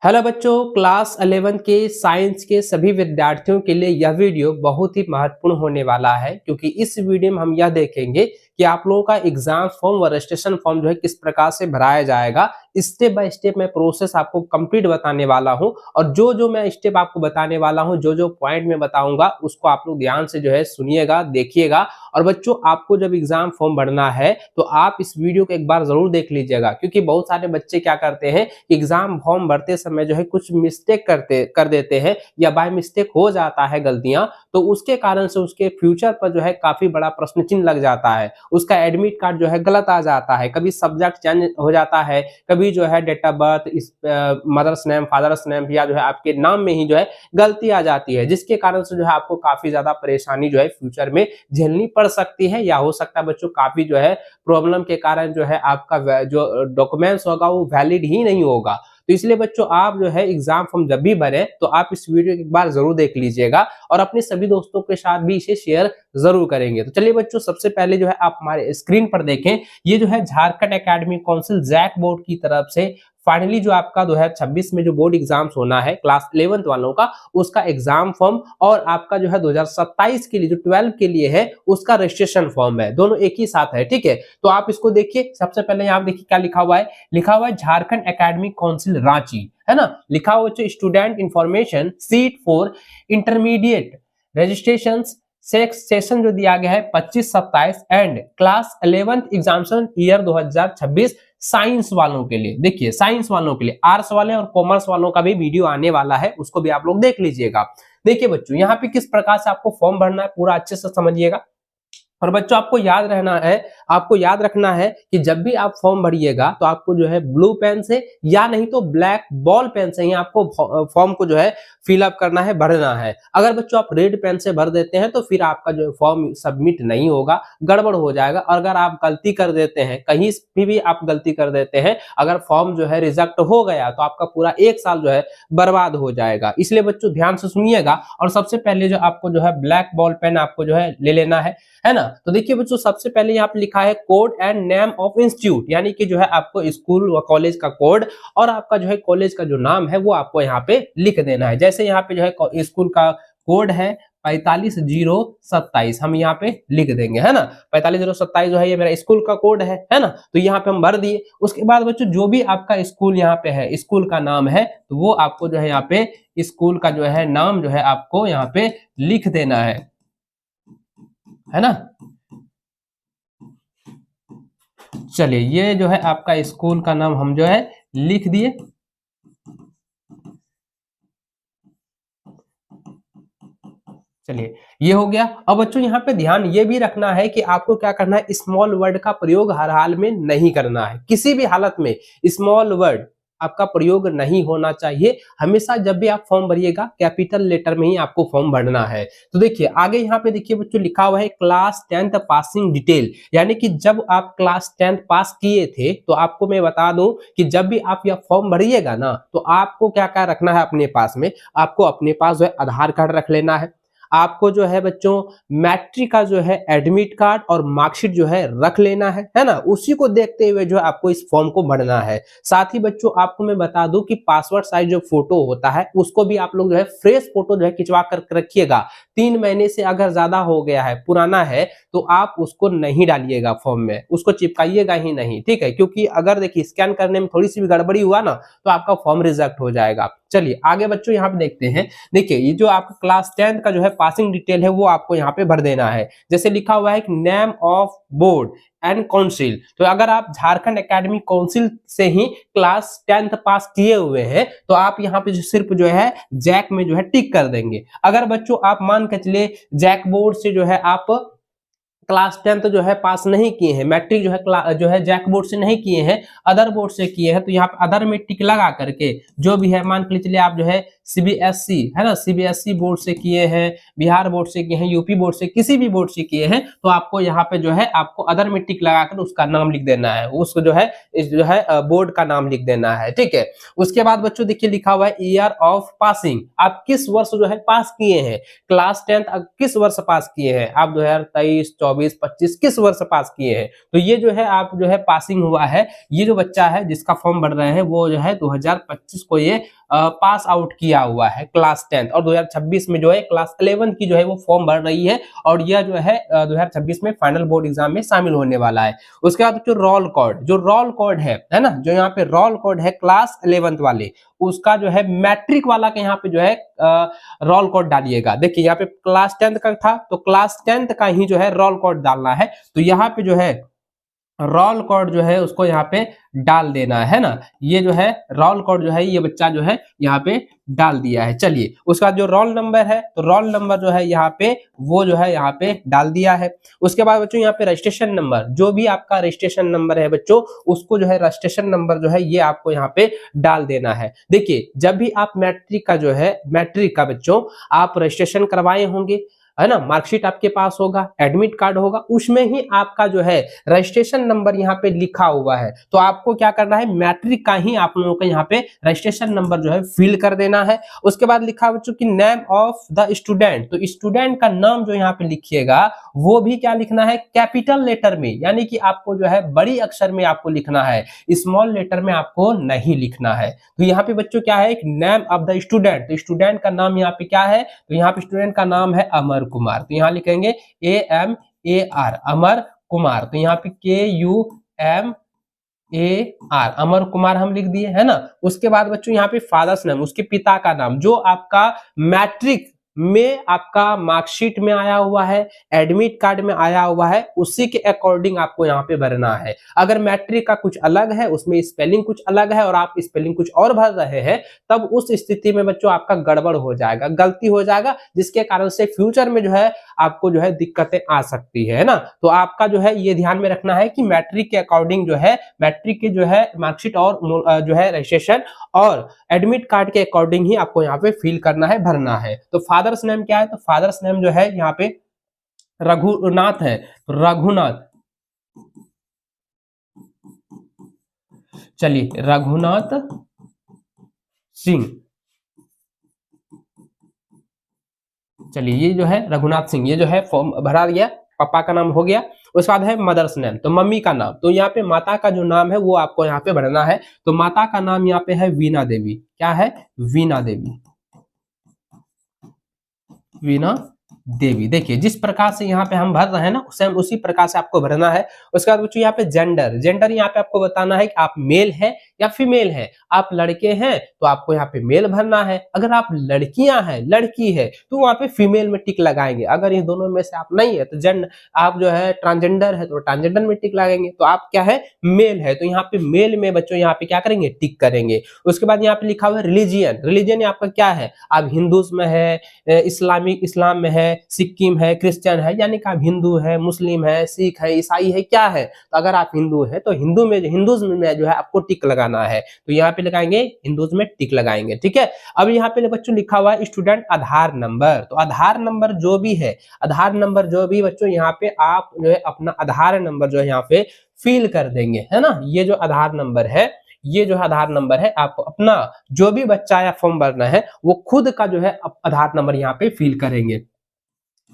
Hello बच्चों, class 11 के science के सभी विद्यार्थियों के लिए यह वीडियो बहुत ही महत्वपूर्ण होने वाला है क्योंकि इस वीडियो में हम यह देखेंगे कि आप लोगों का एग्जाम फॉर्म व रजिस्ट्रेशन फॉर्म जो है किस प्रकार से भराया जाएगा। स्टेप बाय स्टेप मैं प्रोसेस आपको कंप्लीट बताने वाला हूं और जो जो मैं स्टेप आपको बताने वाला हूं, जो जो पॉइंट मैं बताऊंगा उसको आप लोग ध्यान से जो है सुनिएगा, देखिएगा। और बच्चों, आपको जब एग्जाम फॉर्म भरना है तो आप इस वीडियो को एक बार जरूर देख लीजिएगा क्योंकि बहुत सारे बच्चे क्या करते हैं, एग्जाम फॉर्म भरते समय जो है कुछ मिस्टेक कर देते हैं या बाय मिस्टेक हो जाता है गलतियां, तो उसके कारण से उसके फ्यूचर पर जो है काफी बड़ा प्रश्न चिन्ह लग जाता है। उसका एडमिट कार्ड जो है गलत आ जाता है, कभी सब्जेक्ट चेंज हो जाता है, कभी जो है डेट ऑफ बर्थ, इस मदर्स नेम, फादर्स नेम या जो है आपके नाम में ही जो है गलती आ जाती है, जिसके कारण से जो है आपको काफी ज्यादा परेशानी जो है फ्यूचर में झेलनी पड़ सकती है या हो सकता है बच्चों काफी जो है प्रॉब्लम के कारण जो है आपका जो डॉक्यूमेंट्स होगा वो वैलिड ही नहीं होगा। तो इसलिए बच्चों, आप जो है एग्जाम फॉर्म जब भी भरें तो आप इस वीडियो को एक बार जरूर देख लीजिएगा और अपने सभी दोस्तों के साथ भी इसे शेयर जरूर करेंगे। तो चलिए बच्चों, सबसे पहले जो है आप हमारे स्क्रीन पर देखें, ये जो है Jharkhand academic council JAC board की तरफ से फाइनली जो आपका 2026 में जो बोर्ड एग्जाम्स होना है क्लास 11th वालों का, उसका एग्जाम फॉर्म और आपका जो है 2027 के लिए जो 12 के लिए है उसका रजिस्ट्रेशन फॉर्म है, दोनों एक ही साथ है। ठीक है, तो आप इसको देखिए। सबसे पहले यहाँ देखिए क्या लिखा हुआ है, लिखा हुआ है झारखंड एकेडमिक काउंसिल रांची, है ना। लिखा हुआ है student information seat for intermediate registration session जो दिया गया है 25-27 and class 11th examination year 2026 science वालों के लिए। देखिए, साइंस वालों के लिए, आर्ट्स वाले और कॉमर्स वालों का भी वीडियो आने वाला है, उसको भी आप लोग देख लीजिएगा। देखिए बच्चों, यहाँ पे किस प्रकार से आपको फॉर्म भरना है पूरा अच्छे से समझिएगा। और बच्चों, आपको याद रखना है कि जब भी आप फॉर्म भरिएगा तो आपको जो है ब्लू पेन से या नहीं तो ब्लैक बॉल पेन से ही आपको फॉर्म को जो है फिलअप करना है, भरना है। अगर बच्चों आप रेड पेन से भर देते हैं तो फिर आपका जो फॉर्म सबमिट नहीं होगा, गड़बड़ हो जाएगा। और अगर आप गलती कर देते हैं, कहीं भी आप गलती कर देते हैं, अगर फॉर्म जो है रिजेक्ट हो गया तो आपका पूरा एक साल जो है बर्बाद हो जाएगा। इसलिए बच्चों ध्यान से सुनिएगा। और सबसे पहले जो आपको जो है ब्लैक बॉल पेन आपको जो है ले लेना है ना। तो देखिए बच्चों, सबसे पहले यहाँ पे लिखा है code and name of institute, यानी कि जो है आपको स्कूल व कॉलेज का कोड और आपका जो है कॉलेज का जो नाम है वो आपको यहाँ पे लिख देना है। जैसे यहाँ पे जो है स्कूल का कोड है 45-027, हम यहाँ पे लिख देंगे, है ना। 45-027 जो है ये मेरा स्कूल का कोड है ना। तो यहाँ पे हम भर दिए। उसके बाद बच्चों, जो भी आपका स्कूल यहाँ पे है, स्कूल का नाम है, तो वो आपको जो है यहाँ पे स्कूल का जो है नाम जो है आपको यहाँ पे लिख देना है ना। चलिए, ये जो है आपका स्कूल का नाम हम जो है लिख दिए। चलिए, ये हो गया। अब बच्चों, यहाँ पे ध्यान ये भी रखना है कि आपको क्या करना है, स्मॉल वर्ड का प्रयोग हर हाल में नहीं करना है। किसी भी हालत में स्मॉल वर्ड आपका प्रयोग नहीं होना चाहिए। हमेशा जब भी आप फॉर्म भरिएगा कैपिटल लेटर में ही आपको फॉर्म भरना है। तो देखिए आगे यहाँ पे देखिए बच्चों, लिखा हुआ है क्लास 10th पासिंग डिटेल, यानी कि जब आप क्लास 10th पास किए थे तो आपको मैं बता दूं कि जब भी आप यह फॉर्म भरिएगा ना तो आपको क्या क्या रखना है अपने पास में। आपको अपने पास जो है आधार कार्ड रख लेना है। आपको जो है बच्चों मैट्रिक का जो है एडमिट कार्ड और मार्कशीट जो है रख लेना है ना। उसी को देखते हुए जो है आपको इस फॉर्म को भरना है। साथ ही बच्चों, आपको मैं बता दूं कि पासवर्ड साइज जो फोटो होता है उसको भी आप लोग जो है फ्रेश फोटो जो है खिंचवा कर रखिएगा। 3 महीने से अगर ज्यादा हो गया है, पुराना है, तो आप उसको नहीं डालिएगा फॉर्म में, उसको चिपकाइएगा ही नहीं। ठीक है, क्योंकि अगर देखिए स्कैन करने में थोड़ी सी भी गड़बड़ी हुआ ना तो आपका फॉर्म रिजेक्ट हो जाएगा। चलिए आगे बच्चों यहाँ पे देखते हैं। देखिए, ये जो आपका क्लास 10th का जो है पासिंग डिटेल है वो आपको यहाँ पे भर देना है। जैसे लिखा हुआ है कि name of board and council, तो अगर आप झारखंड एकेडमिक काउंसिल से ही क्लास 10th पास किए हुए हैं तो आप यहाँ पे जो सिर्फ जो है जैक में जो है टिक कर देंगे। अगर बच्चों आप मान के चलिए जैक बोर्ड से जो है आप क्लास 10th जो है पास नहीं किए हैं, मैट्रिक जो है जैक बोर्ड से नहीं किए हैं, अदर बोर्ड से किए हैं, तो यहाँ पे अदर में टिक लगा करके जो भी है, मान के चलिए आप जो है सीबीएसई है ना, सीबीएसई बोर्ड से किए हैं, बिहार बोर्ड से किए हैं, यूपी बोर्ड से, किसी भी बोर्ड से किए हैं, तो आपको यहाँ पे जो है आपको अदर में टिक लगाकर उसका नाम लिख देना है, उसको जो है इस जो है बोर्ड का नाम लिख देना है। ठीक है, उसके बाद बच्चों देखिए लिखा हुआ है ईयर ऑफ पासिंग, आप किस वर्ष जो है पास किए हैं, क्लास 10th किस वर्ष पास किए हैं आप, 2023, 24, 25 किस वर्ष पास किए हैं। तो ये जो है आप जो है पासिंग हुआ है, ये जो बच्चा है जिसका फॉर्म भर रहे हैं वो जो है 2025 को ये पास आउट किया हुआ है क्लास 10 और 2026 में जो है क्लास 11 की जो है वो फॉर्म भर रही है और यह जो है 2026 में फाइनल बोर्ड एग्जाम में शामिल होने वाला है। उसके बाद जो रोल कोड है ना, जो यहाँ पे रोल कोड है क्लास 11th वाले, उसका जो है मैट्रिक वाला के यहाँ पे जो है रोल कोड डालिएगा। देखिए यहाँ पे क्लास 10th का था तो क्लास 10th का ही जो है रोल कोड डालना है। तो यहाँ पे जो है रोल कोड जो है उसको यहाँ पे डाल देना है ना। ये जो है रोल कोड जो है ये बच्चा जो है यहाँ पे डाल दिया है। चलिए उसका जो रोल नंबर है तो रोल नंबर जो है यहाँ पे वो जो है यहाँ पे डाल दिया है। उसके बाद बच्चों यहाँ पे रजिस्ट्रेशन नंबर, जो भी आपका रजिस्ट्रेशन नंबर है बच्चों, उसको जो है रजिस्ट्रेशन नंबर जो है ये आपको यहाँ पे डाल देना है। देखिए जब भी आप मैट्रिक का बच्चों आप रजिस्ट्रेशन करवाए होंगे, है ना, मार्कशीट आपके पास होगा, एडमिट कार्ड होगा, उसमें ही आपका जो है रजिस्ट्रेशन नंबर यहाँ पे लिखा हुआ है। तो आपको क्या करना है, मैट्रिक का ही आप लोगों को यहाँ पे रजिस्ट्रेशन नंबर जो है फिल कर देना है। उसके बाद लिखा बच्चों की नेम ऑफ द स्टूडेंट, तो स्टूडेंट का नाम जो यहाँ पे लिखिएगा वो भी क्या लिखना है, कैपिटल लेटर में, यानी कि आपको जो है बड़ी अक्षर में आपको लिखना है, स्मॉल लेटर में आपको नहीं लिखना है। तो यहाँ पे बच्चों क्या है, एक नेम ऑफ द स्टूडेंट, तो स्टूडेंट का नाम यहाँ पे क्या है, तो यहाँ पे स्टूडेंट का नाम है अमर कुमार, तो यहाँ लिखेंगे AMAR अमर कुमार, तो यहाँ पे KUMAR अमर कुमार हम लिख दिए, है ना। उसके बाद बच्चों यहाँ पे फादर्स नेम, उसके पिता का नाम, जो आपका मैट्रिक में आपका मार्कशीट में आया हुआ है, एडमिट कार्ड में आया हुआ है, उसी के अकॉर्डिंग आपको यहाँ पे भरना है। अगर मैट्रिक का कुछ अलग है, उसमें स्पेलिंग कुछ अलग है और आप स्पेलिंग कुछ और भर रहे हैं, तब उस स्थिति में बच्चों आपका गड़बड़ हो जाएगा, गलती हो जाएगा, जिसके कारण से फ्यूचर में जो है आपको जो है दिक्कतें आ सकती है ना। तो आपका जो है ये ध्यान में रखना है कि मैट्रिक के अकॉर्डिंग जो है, मैट्रिक के जो है मार्कशीट और जो है रजिस्ट्रेशन और एडमिट कार्ड के अकॉर्डिंग ही आपको यहाँ पे फिल करना है, भरना है। तो फादर्स नेम क्या है, तो फादर्स नेम जो है यहाँ पे रघुनाथ है, रघुनाथ, चलिए रघुनाथ सिंह, चलिए ये जो है रघुनाथ सिंह, ये जो है फॉर्म भरा दिया, पापा का नाम हो गया। उसके बाद है मदर्स नेम, तो मम्मी का नाम, तो यहाँ पे माता का जो नाम है वो आपको यहाँ पे भरना है। तो माता का नाम यहाँ पे है वीणा देवी, क्या है, वीणा देवी, वीणा देवी। देखिए जिस प्रकार से यहाँ पे हम भर रहे हैं ना, सेम उसी प्रकार से आपको भरना है। उसके बाद बच्चों यहाँ पे जेंडर यहाँ पे आपको बताना है कि आप मेल है या फीमेल है। आप लड़के हैं तो आपको यहाँ पे मेल भरना है, अगर आप लड़कियां हैं, लड़की है, तो वहाँ पे फीमेल में टिक लगाएंगे। अगर ये दोनों में से आप नहीं है तो आप जो है ट्रांसजेंडर है तो ट्रांसजेंडर में टिक लगाएंगे। तो आप क्या है, मेल है, तो यहाँ पे मेल में बच्चों यहाँ पे क्या करेंगे, टिक करेंगे। उसके बाद यहाँ पे लिखा हुआ है रिलीजियन आपका क्या है, आप हिंदूज में है, इस्लाम में है, सिक्किम है, क्रिश्चियन है, यानी कि आप हिंदू है, मुस्लिम है, सिख है, ईसाई है, क्या है। तो अगर आप हिंदू है तो हिंदूज में जो है आपको टिक लगाना है, तो यहाँ पे लगाएंगे हिंदूज में टिक लगाएंगे, ठीक है। अब यहाँ पे बच्चों लिखा हुआ है स्टूडेंट आधार नंबर, तो आधार नंबर जो भी है, आधार नंबर जो भी बच्चों यहाँ पे आप जो है अपना आधार नंबर जो है यहाँ पे फिल कर देंगे, है ना। ये जो आधार नंबर है, ये जो आधार नंबर है, आपको अपना जो भी बच्चा या फॉर्म भरना है वो खुद का जो है आधार नंबर यहाँ पे फिल करेंगे।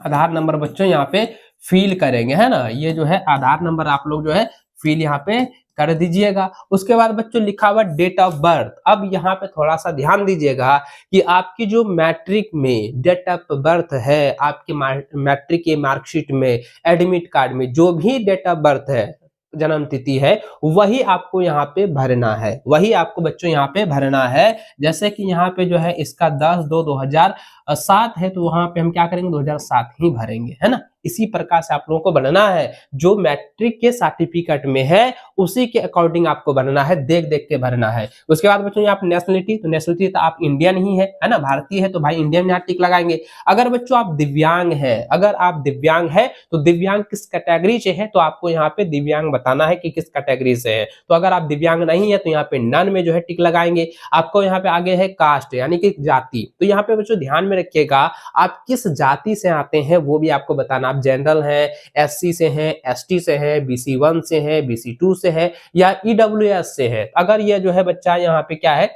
आधार नंबर बच्चों यहाँ पे फिल करेंगे, है ना। ये जो है आधार नंबर आप लोग जो है फिल यहाँ पे कर दीजिएगा। उसके बाद बच्चों लिखा हुआ डेट ऑफ बर्थ, अब यहाँ पे थोड़ा सा ध्यान दीजिएगा कि आपकी जो मैट्रिक में डेट ऑफ बर्थ है, आपके मैट्रिक के मार्कशीट में, एडमिट कार्ड में जो भी डेट ऑफ बर्थ है, जन्म तिथि है, वही आपको यहाँ पे भरना है, वही आपको बच्चों यहाँ पे भरना है। जैसे कि यहाँ पे जो है इसका 10/2/2007 है, तो वहां पे हम क्या करेंगे, 2007 ही भरेंगे, है ना। इसी प्रकार से आप लोगों को बनना है, जो मैट्रिक के सर्टिफिकेट में है उसी के अकॉर्डिंग आपको बनना है, देख देख के भरना है। उसके बाद बच्चों आप नेशनलिटी, तो नेशनलिटी तो आप इंडियन ही है ना, भारतीय है, तो भाई इंडियन यहाँ टिक लगाएंगे। अगर बच्चों आप दिव्यांग है, अगर आप दिव्यांग है तो दिव्यांग किस कैटेगरी से है, तो आपको यहाँ पे दिव्यांग बताना है कि किस कैटेगरी से है। तो अगर आप दिव्यांग नहीं है तो यहाँ पे नन में जो है टिक लगाएंगे। आपको यहाँ पे आगे है कास्ट, यानी कि जाति, तो यहाँ पे बच्चों ध्यान में रखिएगा आप किस जाति से आते हैं वो भी आपको बताना। आप जनरल हैं, SC से हैं, ST से हैं, BC1 से हैं, BC2 से है या EWS से है। अगर ये जो है बच्चा यहाँ पे क्या है,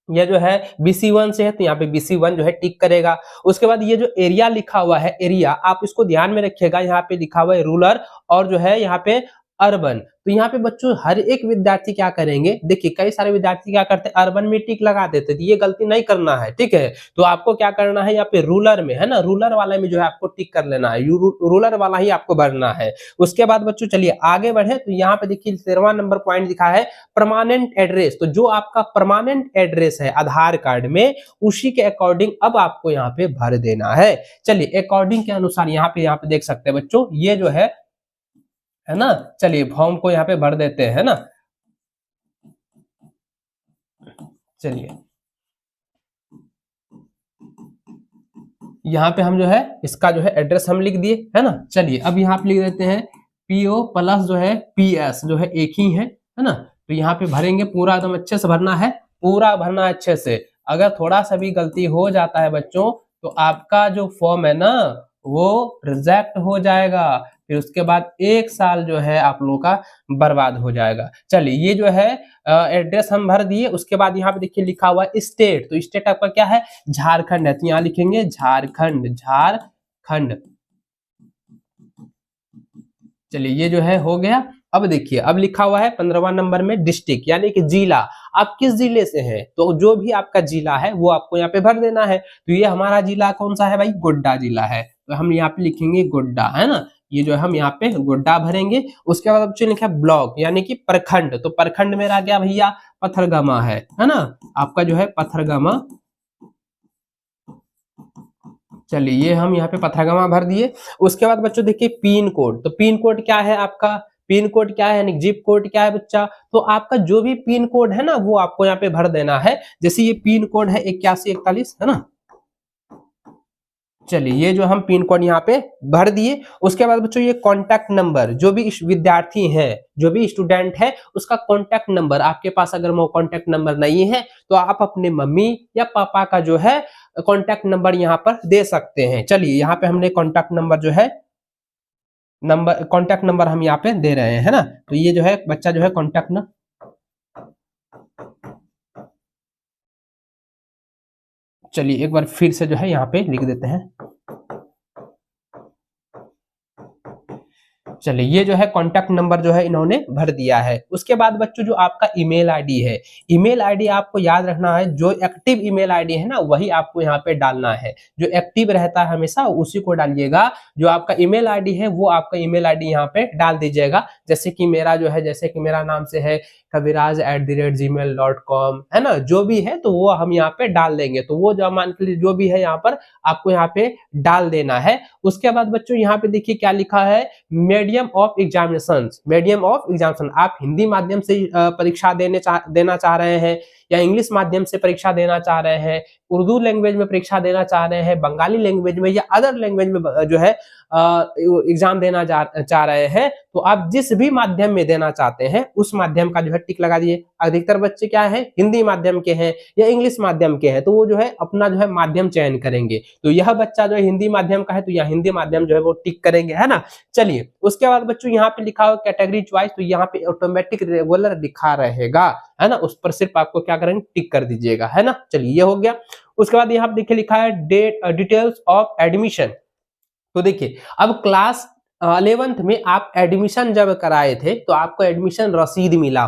ये जो है BC1 से है तो यहाँ पे BC1 जो है टिक करेगा। उसके बाद ये जो एरिया लिखा हुआ है, एरिया आप इसको ध्यान में रखिएगा, यहाँ पे लिखा हुआ है रूरल और जो है यहाँ पे अर्बन। तो यहाँ पे बच्चों हर एक विद्यार्थी क्या करेंगे, देखिए कई सारे विद्यार्थी क्या करते हैं अर्बन में टिक लगा देते थे, ये गलती नहीं करना है, ठीक है। तो आपको क्या करना है यहाँ पे रूरल में, है ना, रूरल वाले में जो है आपको टिक कर लेना है, रूरल वाला ही आपको भरना है। उसके बाद बच्चों चलिए आगे बढ़े, तो यहाँ पे देखिए 13वां नंबर पॉइंट दिखा है परमानेंट एड्रेस। तो जो आपका परमानेंट एड्रेस है आधार कार्ड में, उसी के अकॉर्डिंग अब आपको यहाँ पे भर देना है। चलिए अकॉर्डिंग के अनुसार यहाँ पे देख सकते हैं बच्चों, ये जो है ना, चलिए फॉर्म को यहाँ पे भर देते हैं, है ना। चलिए यहाँ पे हम जो है इसका जो है एड्रेस हम लिख दिए, है ना। चलिए अब यहाँ पे लिख देते हैं पीओ प्लस जो है पीएस, जो है एक ही है ना। तो यहाँ पे भरेंगे, पूरा एकदम अच्छे से भरना है, पूरा भरना है अच्छे से। अगर थोड़ा सा भी गलती हो जाता है बच्चों, तो आपका जो फॉर्म है ना वो रिजेक्ट हो जाएगा, फिर उसके बाद 1 साल जो है आप लोगों का बर्बाद हो जाएगा। चलिए ये जो है एड्रेस हम भर दिए। उसके बाद यहाँ पे देखिए लिखा हुआ है स्टेट, तो स्टेट आपका क्या है, झारखंड है, तो यहाँ लिखेंगे झारखंड, झारखंड। चलिए ये जो है हो गया। अब देखिए अब लिखा हुआ है 15वां नंबर में डिस्ट्रिक्ट, यानी कि जिला, आप किस जिले से हैं, तो जो भी आपका जिला है वो आपको यहाँ पे भर देना है। तो ये हमारा जिला कौन सा है भाई, गोड्डा जिला है, तो हम यहाँ पे लिखेंगे गोड्डा, है ना। ये जो है हम यहाँ पे गोड्डा भरेंगे। उसके बाद अब लिखा है ब्लॉक, यानी कि प्रखंड, तो प्रखंड मेरा क्या भैया, पथरगामा है ना, आपका जो है पथरगामा। चलिए ये हम यहाँ पे पथरगामा भर दिए। उसके बाद बच्चों देखिए पिन कोड, तो पिन कोड क्या है आपका, पिन कोड क्या है यानी जिप कोड क्या है बच्चा, तो आपका जो भी पिन कोड है ना वो आपको यहाँ पे भर देना है। जैसे ये पिन कोड है 8141, है ना। चलिए ये जो हम पिन कोड यहाँ पे भर दिए। उसके बाद बच्चों ये कॉन्टैक्ट नंबर, जो भी विद्यार्थी है, जो भी स्टूडेंट है, उसका कॉन्टैक्ट नंबर आपके पास अगर वो कॉन्टैक्ट नंबर नहीं है तो आप अपने मम्मी या पापा का जो है कॉन्टैक्ट नंबर यहाँ पर दे सकते हैं। चलिए यहाँ पे हमने कॉन्टैक्ट नंबर जो है कॉन्टैक्ट नंबर हम यहाँ पे दे रहे हैं, है ना। तो ये जो है बच्चा जो है कॉन्टैक्ट नंबर, चलिए एक बार फिर से जो है यहाँ पे लिख देते हैं। चलिए ये जो है कॉन्टैक्ट नंबर जो है इन्होंने भर दिया है। उसके बाद बच्चों जो आपका ईमेल आईडी है, ईमेल आईडी आपको याद रखना है, जो एक्टिव ईमेल आईडी है ना वही आपको यहाँ पे डालना है, जो एक्टिव रहता है हमेशा उसी को डालिएगा। जो आपका ईमेल आईडी है वो आपका ईमेल आईडी यहाँ पे डाल दीजिएगा। जैसे कि मेरा जो है, जैसे कि मेरा नाम से है kaviraj@gmail.com, है ना, जो भी है तो वो हम यहाँ पे डाल देंगे। तो वो जो मान के लिए जो भी है यहाँ पर आपको यहाँ पे डाल देना है। उसके बाद बच्चों यहाँ पे देखिए क्या लिखा है, medium of examination, medium of examination, आप हिंदी माध्यम से परीक्षा देना चाह रहे हैं, या इंग्लिश माध्यम से परीक्षा देना चाह रहे हैं, उर्दू लैंग्वेज में परीक्षा देना चाह रहे हैं, बंगाली लैंग्वेज में या अदर लैंग्वेज में जो है एग्जाम देना चाह रहे हैं, तो आप जिस भी माध्यम में देना चाहते हैं उस माध्यम का जो है टिक लगा दिए। अधिकतर बच्चे क्या है, हिंदी माध्यम के हैं या इंग्लिश माध्यम के हैं, तो वो जो है अपना जो है माध्यम चयन करेंगे। तो यह बच्चा जो है हिंदी माध्यम का है तो यह हिंदी माध्यम जो है वो टिक करेंगे, है ना। चलिए उसके बाद बच्चों यहाँ पे लिखा हो कैटेगरी चॉइस, तो यहाँ पे ऑटोमेटिक रेगुलर लिखा रहेगा, है ना, उस पर सिर्फ आपको क्या करेंगे, टिक कर दीजिएगा, है ना। चलिए ये हो गया। उसके बाद यहाँ पे देखिए लिखा है डिटेल्स ऑफ एडमिशन। तो देखिए अब क्लास 11th में आप एडमिशन जब कराए थे तो आपको एडमिशन रसीद मिला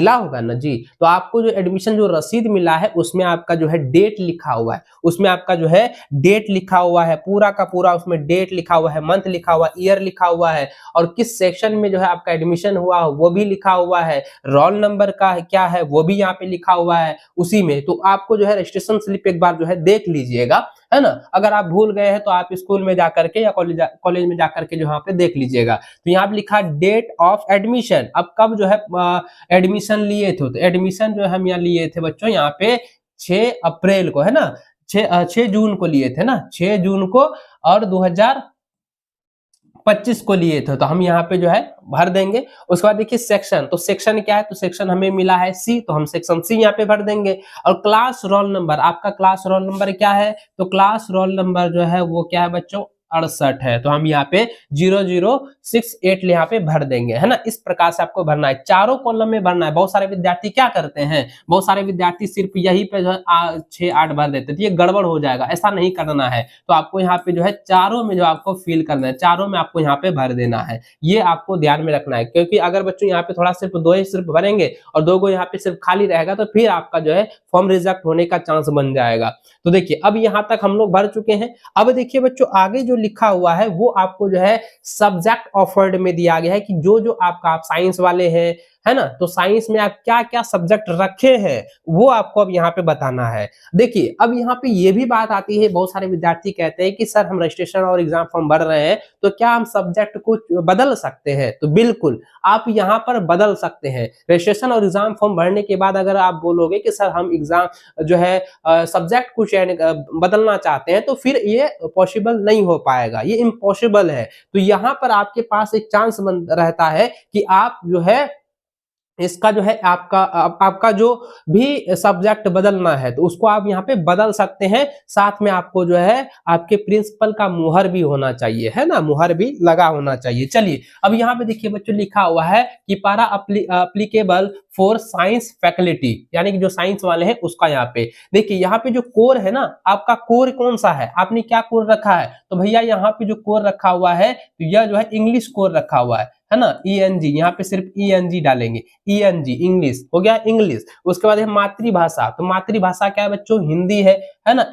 होगा ना जी। तो आपको जो एडमिशन जो रसीद मिला है उसमें आपका जो है डेट लिखा हुआ है, उसमें आपका जो है डेट लिखा हुआ है, पूरा का पूरा उसमें डेट लिखा हुआ है, मंथ लिखा हुआ है, ईयर लिखा हुआ है, और किस सेक्शन में जो है आपका एडमिशन हुआ वो भी लिखा हुआ है, रोल नंबर का क्या है वो भी यहाँ पे लिखा हुआ है उसी में। तो आपको जो है रजिस्ट्रेशन स्लिप एक बार जो है देख लीजिएगा, है ना। अगर आप भूल गए हैं तो आप स्कूल में जाकर के या कॉलेज में जाकर के जो यहाँ पे देख लीजिएगा। तो यहाँ पे लिखा डेट ऑफ एडमिशन, अब कब जो है एडमिशन लिए थे, तो एडमिशन जो हम यहाँ लिए थे बच्चों यहाँ पे 6 अप्रैल को, है ना, 6 जून को लिए थे ना, 6 जून को, और 2025 को लिए थे। तो हम यहाँ पे जो है भर देंगे। उसके बाद देखिए सेक्शन, तो सेक्शन क्या है, तो सेक्शन हमें मिला है सी, तो हम सेक्शन सी यहाँ पे भर देंगे। और क्लास रोल नंबर, आपका क्लास रोल नंबर क्या है, तो क्लास रोल नंबर जो है वो क्या है बच्चों 68 है, तो हम यहाँ पे 0068 यहाँ पे भर देंगे, है ना। इस प्रकार से आपको भरना है, चारों कॉलम में भरना है। बहुत सारे विद्यार्थी क्या करते हैं, बहुत सारे विद्यार्थी सिर्फ यही पे जो है 6-8 भर देते हैं, तो ये गड़बड़ हो जाएगा, ऐसा नहीं करना है। तो आपको यहाँ पे जो है चारों में जो आपको फिल करना है, चारों में आपको यहाँ पे भर देना है, ये आपको ध्यान में रखना है। क्योंकि अगर बच्चों यहाँ पे थोड़ा सिर्फ 2 ही सिर्फ भरेंगे और 2 को यहाँ पे सिर्फ खाली रहेगा, तो फिर आपका जो है फॉर्म रिजेक्ट होने का चांस बन जाएगा। तो देखिए अब यहाँ तक हम लोग भर चुके हैं। अब देखिए बच्चों आगे जो लिखा हुआ है वो आपको जो है सब्जेक्ट ऑफर्ड में दिया गया है कि जो जो आपका आप साइंस वाले हैं, है ना, तो साइंस में आप क्या क्या सब्जेक्ट रखे हैं वो आपको अब यहाँ पे बताना है। देखिए अब यहाँ पे ये भी बात आती है, बहुत सारे विद्यार्थी कहते हैं कि सर हम रजिस्ट्रेशन और एग्जाम फॉर्म भर रहे हैं, तो क्या हम सब्जेक्ट को बदल सकते हैं? तो बिल्कुल आप यहाँ पर बदल सकते हैं। रजिस्ट्रेशन और एग्जाम फॉर्म भरने के बाद अगर आप बोलोगे कि सर हम एग्जाम जो है सब्जेक्ट को चयन बदलना चाहते हैं, तो फिर ये पॉसिबल नहीं हो पाएगा, ये इम्पॉसिबल है। तो यहाँ पर आपके पास एक चांस बन रहता है कि आप जो है इसका जो है आपका जो भी सब्जेक्ट बदलना है तो उसको आप यहाँ पे बदल सकते हैं। साथ में आपको जो है आपके प्रिंसिपल का मुहर भी होना चाहिए, है ना, मुहर भी लगा होना चाहिए। चलिए अब यहाँ पे देखिए बच्चों लिखा हुआ है कि पारा अप्लीकेबल फॉर साइंस फैकल्टी, यानी कि जो साइंस वाले हैं उसका यहाँ पे देखिए, यहाँ पे जो कोर है ना, आपका कोर कौन सा है, आपने क्या कोर रखा है? तो भैया यहाँ पे जो कोर रखा हुआ है तो यह जो है इंग्लिश कोर रखा हुआ है ना, ENG, यहाँ पे सिर्फ ENG डालेंगे, ENG इंग्लिश हो गया, इंग्लिश। उसके बाद है मातृभाषा, तो मातृभाषा क्या है बच्चों? हिंदी है ना,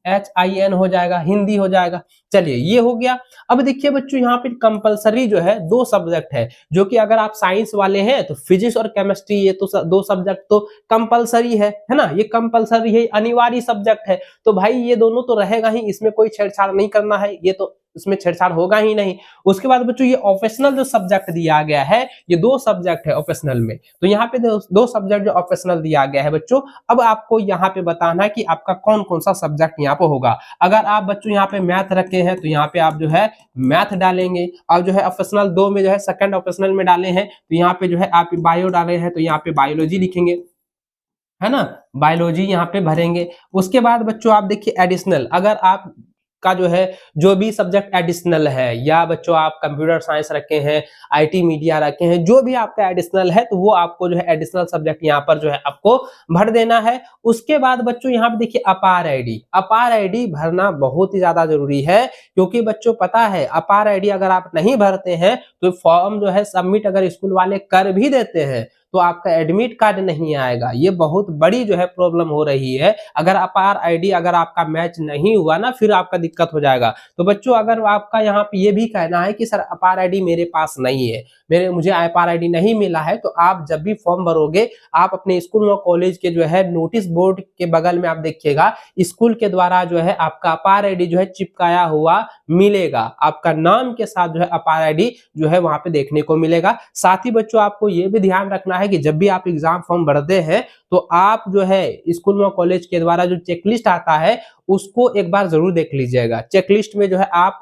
HIN हो जाएगा, हिंदी हो जाएगा। चलिए ये हो गया। अब देखिए बच्चों यहाँ पे कंपलसरी जो है 2 सब्जेक्ट है, जो कि अगर आप साइंस वाले हैं तो फिजिक्स और केमिस्ट्री, ये तो 2 सब्जेक्ट तो कंपलसरी है ना, ये कंपलसरी है, अनिवार्य सब्जेक्ट है। तो भाई ये दोनों तो रहेगा ही, इसमें कोई छेड़छाड़ नहीं करना है, ये तो इसमें छेड़छाड़ होगा ही नहीं। उसके बाद बच्चों ये ऑप्शनल जो सब्जेक्ट दिया गया है, ये 2 सब्जेक्ट है ऑप्शनल में, तो यहाँ पे 2 सब्जेक्ट जो ऑप्शनल दिया गया है बच्चों, अब आपको यहाँ पे बताना है कि आपका कौन कौन सा सब्जेक्ट यहाँ पे होगा। अगर आप बच्चों यहाँ पे मैथ रखे हैं तो यहाँ पे आप जो है मैथ डालेंगे, और जो है ऑप्शनल 2 में जो है सेकंड ऑप्शनल में डाले हैं तो यहाँ पे जो है आप बायो डाले हैं तो यहाँ पे बायोलॉजी लिखेंगे, है ना, बायोलॉजी यहाँ पे भरेंगे। उसके बाद बच्चों आप देखिए एडिशनल, अगर आप का जो है जो भी सब्जेक्ट एडिशनल है, या बच्चों आप कंप्यूटर साइंस रखे हैं, IT मीडिया रखे हैं, जो भी आपका एडिशनल है तो वो आपको जो है एडिशनल सब्जेक्ट यहाँ पर जो है आपको भर देना है। उसके बाद बच्चों यहाँ पे देखिए अपार आईडी भरना बहुत ही ज्यादा जरूरी है, क्योंकि बच्चों पता है अपार आईडी अगर आप नहीं भरते हैं तो फॉर्म जो है सबमिट अगर स्कूल वाले कर भी देते हैं तो आपका एडमिट कार्ड नहीं आएगा। ये बहुत बड़ी जो है प्रॉब्लम हो रही है। अगर अपार आईडी अगर आपका मैच नहीं हुआ ना, फिर आपका दिक्कत हो जाएगा। तो बच्चों अगर आपका यहाँ पे ये भी कहना है कि सर अपार आईडी मेरे पास नहीं है, मुझे अपार आईडी नहीं मिला है, तो आप जब भी फॉर्म भरोगे आप अपने स्कूल और कॉलेज के जो है नोटिस बोर्ड के बगल में आप देखिएगा, स्कूल के द्वारा जो है आपका अपार आईडी जो है चिपकाया हुआ मिलेगा, आपका नाम के साथ जो है अपार आईडी जो है वहां पे देखने को मिलेगा। साथ ही बच्चों आपको ये भी ध्यान रखना है कि जब भी आप एग्जाम फॉर्म भरते हैं तो आप जो है स्कूल और कॉलेज के द्वारा जो चेकलिस्ट आता है उसको एक बार जरूर देख लीजिएगा। चेकलिस्ट में जो है आप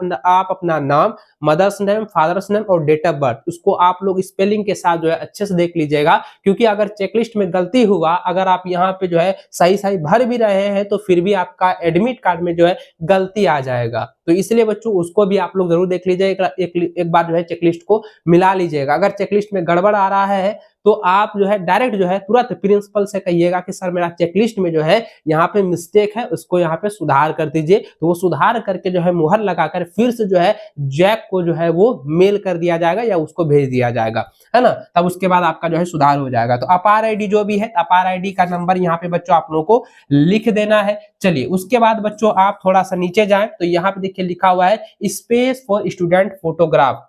अपना नाम, मदर्स नेम, फादर्स नेम और डेट ऑफ बर्थ, उसको आप लोग स्पेलिंग के साथ जो है अच्छे से देख लीजिएगा, क्योंकि अगर चेकलिस्ट में गलती हुआ, अगर आप यहाँ पे जो है सही भर भी रहे हैं तो फिर भी आपका एडमिट कार्ड में जो है गलती आ जाएगा। तो इसलिए बच्चों उसको भी आप लोग जरूर देख लीजिएगा, एक बार जो है चेकलिस्ट को मिला लीजिएगा। अगर चेकलिस्ट में गड़बड़ आ रहा है तो आप जो है डायरेक्ट जो है तुरंत प्रिंसिपल से कहिएगा कि सर मेरा चेकलिस्ट में जो है यहाँ पे मिस्टेक है, उसको यहाँ पे सुधार कर दीजिए। तो वो सुधार करके जो है मुहर लगाकर फिर से जो है जैक को जो है वो मेल कर दिया जाएगा या उसको भेज दिया जाएगा, है ना, तब उसके बाद आपका जो है सुधार हो जाएगा। तो अपार आईडी जो भी है, अपार आईडी का नंबर यहाँ पे बच्चों आप लोगों को लिख देना है। चलिए उसके बाद बच्चों आप थोड़ा सा नीचे जाएं तो यहाँ पे देखिए लिखा हुआ है स्पेस फॉर स्टूडेंट फोटोग्राफ,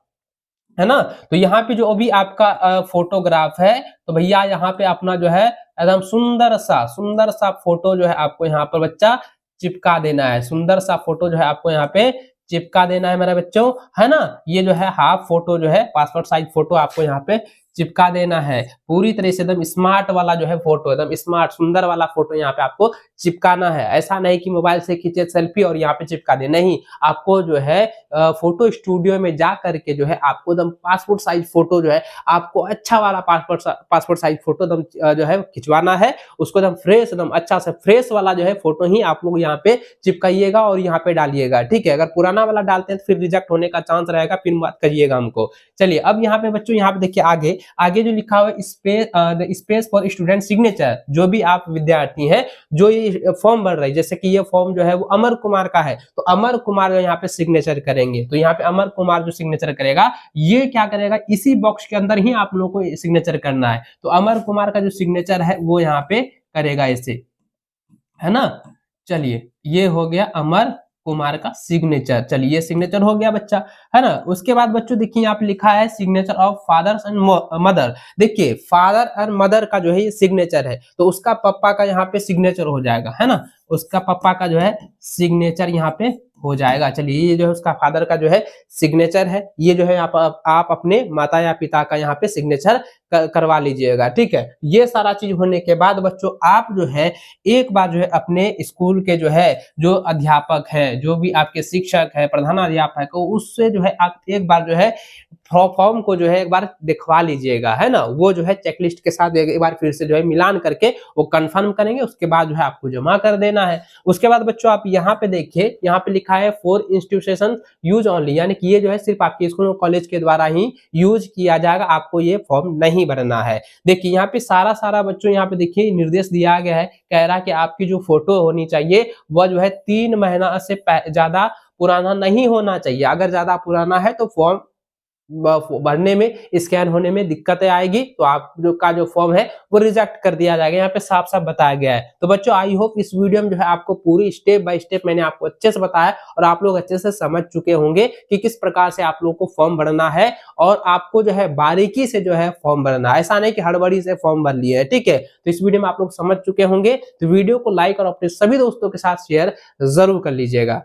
है ना। तो यहाँ पे जो भी आपका फोटोग्राफ है तो भैया यहाँ पे अपना जो है एकदम सुंदर सा फोटो जो है आपको यहाँ पर बच्चा चिपका देना है। सुंदर सा फोटो जो है आपको यहाँ पे चिपका देना है मेरे बच्चों, है ना। ये जो है हाफ फोटो जो है पासपोर्ट साइज फोटो आपको यहाँ पे चिपका देना है। पूरी तरह से एकदम स्मार्ट वाला जो है फोटो, एकदम स्मार्ट सुंदर वाला फोटो यहाँ पे आपको चिपकाना है। ऐसा नहीं कि मोबाइल से खींचे सेल्फी और यहाँ पे चिपका दे, नहीं, आपको जो है फोटो स्टूडियो में जा करके जो है आपको एकदम पासपोर्ट साइज फोटो जो है आपको अच्छा वाला पासपोर्ट साइज फोटो एकदम जो है खिंचवाना है। उसको एकदम फ्रेश, एकदम अच्छा से फ्रेश वाला जो है फोटो ही आप लोग यहाँ पे चिपकाइएगा और यहाँ पे डालिएगा, ठीक है। अगर पुराना वाला डालते हैं तो फिर रिजेक्ट होने का चांस रहेगा, फिर मत करिएगा हमको। चलिए अब यहाँ पे बच्चों, यहाँ पे देखिए आगे आगे जो लिखा हुआ है स्पेस फॉर स्टूडेंट सिग्नेचर, जो भी आप विद्यार्थी हैं जो ये फॉर्म भर रहे हैं, जैसे कि ये फॉर्म जो है वो अमर कुमार का है, तो अमर कुमार यहाँ पे सिग्नेचर करेंगे। तो यहाँ पे अमर कुमार जो सिग्नेचर करेगा, ये क्या करेगा, इसी बॉक्स के अंदर ही आप लोगों को सिग्नेचर करना है। तो अमर कुमार का जो सिग्नेचर है वो यहाँ पे करेगा इसे, है ना। चलिए ये हो गया अमर कुमार का सिग्नेचर। चलिए ये सिग्नेचर हो गया बच्चा, है ना। उसके बाद बच्चों देखिए यहाँ पे लिखा है signature of father and mother. देखिए फादर और मदर का जो है ये सिग्नेचर है, तो उसका पापा का यहाँ पे सिग्नेचर हो जाएगा, है ना। उसका पापा का जो है सिग्नेचर यहाँ पे हो जाएगा। चलिए ये जो है उसका फादर का जो है सिग्नेचर है, ये जो है आप अपने माता या पिता का यहाँ पे सिग्नेचर करवा लीजिएगा, ठीक है। ये सारा चीज होने के बाद बच्चों आप जो है एक बार जो है अपने स्कूल के जो है जो अध्यापक है, जो भी आपके शिक्षक है, प्रधानाध्यापक है, उससे जो है आप एक बार जो है फॉर्म को जो है एक बार दिखवा लीजिएगा, है ना। वो जो है चेकलिस्ट के साथ एक बार फिर से जो है मिलान करके वो कंफर्म करेंगे, उसके बाद जो है आपको जमा कर देना है। उसके बाद बच्चों आप यहाँ पे देखिए, यहाँ पे लिखा है फॉर इंस्टीट्यूशन यूज ओनली, यानी कि ये जो है सिर्फ आपके स्कूल और कॉलेज के द्वारा ही यूज किया जाएगा, आपको ये फॉर्म नहीं भरना है। देखिए यहाँ पे सारा बच्चों यहाँ पे देखिए निर्देश दिया गया है, कह रहा है कि आपकी जो फोटो होनी चाहिए वह जो है 3 महीना से ज्यादा पुराना नहीं होना चाहिए। अगर ज्यादा पुराना है तो फॉर्म भरने में, स्कैन होने में दिक्कतें आएगी, तो आप जो फॉर्म है वो रिजेक्ट कर दिया जाएगा। यहाँ पे साफ साफ बताया गया है। तो बच्चों आई होप इस वीडियो में जो है आपको पूरी स्टेप बाय स्टेप मैंने आपको अच्छे से बताया और आप लोग अच्छे से समझ चुके होंगे कि किस प्रकार से आप लोग को फॉर्म भरना है और आपको जो है बारीकी से जो है फॉर्म भरना है। ऐसा नहीं कि हड़बड़ी से फॉर्म भर लिए है, ठीक है। तो इस वीडियो में आप लोग समझ चुके होंगे, तो वीडियो को लाइक और अपने सभी दोस्तों के साथ शेयर जरूर कर लीजिएगा।